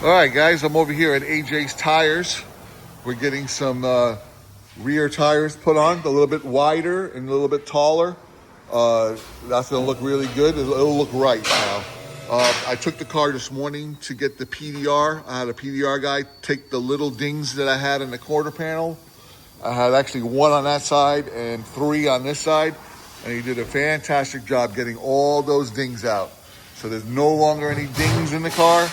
All right, guys, I'm over here at AJ's Tires. We're getting some rear tires put on, a little bit wider and a little bit taller. That's gonna look really good. It'll look right now. I took the car this morning to get the PDR. I had a PDR guy take the little dings that I had in the quarter panel. I had actually one on that side and three on this side, and he did a fantastic job getting all those dings out. So there's no longer any dings in the car.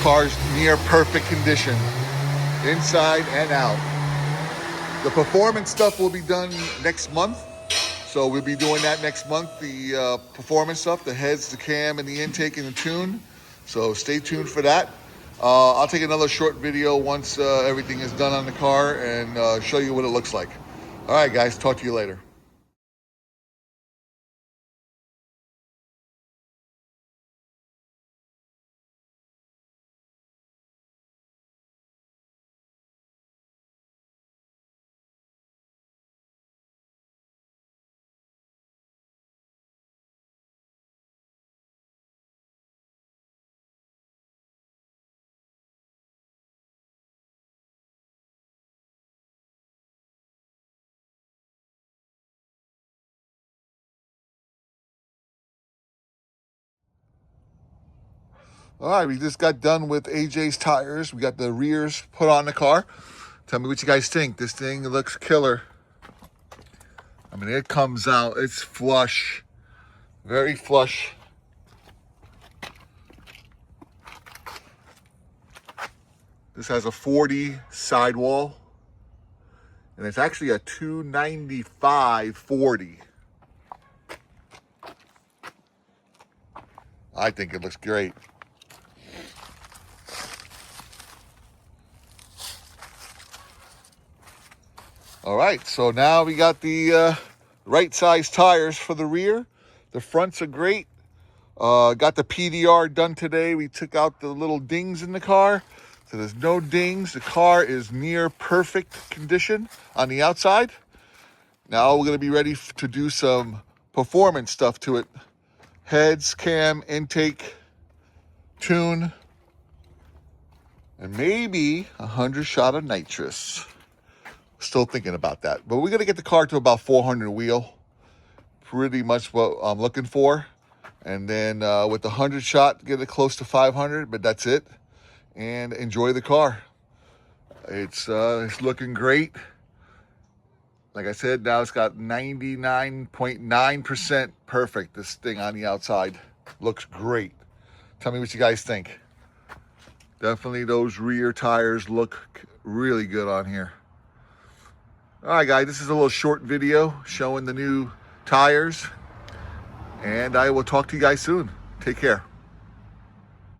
Car's near perfect condition, inside and out. The performance stuff will be done next month. So we'll be doing that next month, the performance stuff, the heads, the cam, and the intake and the tune. So stay tuned for that. I'll take another short video once everything is done on the car and show you what it looks like. All right, guys, talk to you later. All right, we just got done with AJ's Tires. We got the rears put on the car. Tell me what you guys think. This thing looks killer. I mean, it comes out, it's flush, very flush. This has a 40 sidewall, and it's actually a 295/40. I think it looks great. All right, so now we got the right size tires for the rear. The fronts are great. Got the PDR done today. We took out the little dings in the car. So there's no dings. The car is near perfect condition on the outside. Now we're gonna be ready to do some performance stuff to it. Heads, cam, intake, tune, and maybe 100 shot of nitrous. Still thinking about that, but we're gonna get the car to about 400 wheel. Pretty much what I'm looking for. And then with the 100 shot, get it close to 500, but that's it. And enjoy the car. It's looking great. Like I said, now it's got 99.9% perfect. This thing on the outside looks great. Tell me what you guys think. Definitely those rear tires look really good on here. All right, guys, this is a little short video showing the new tires, and I will talk to you guys soon. Take care.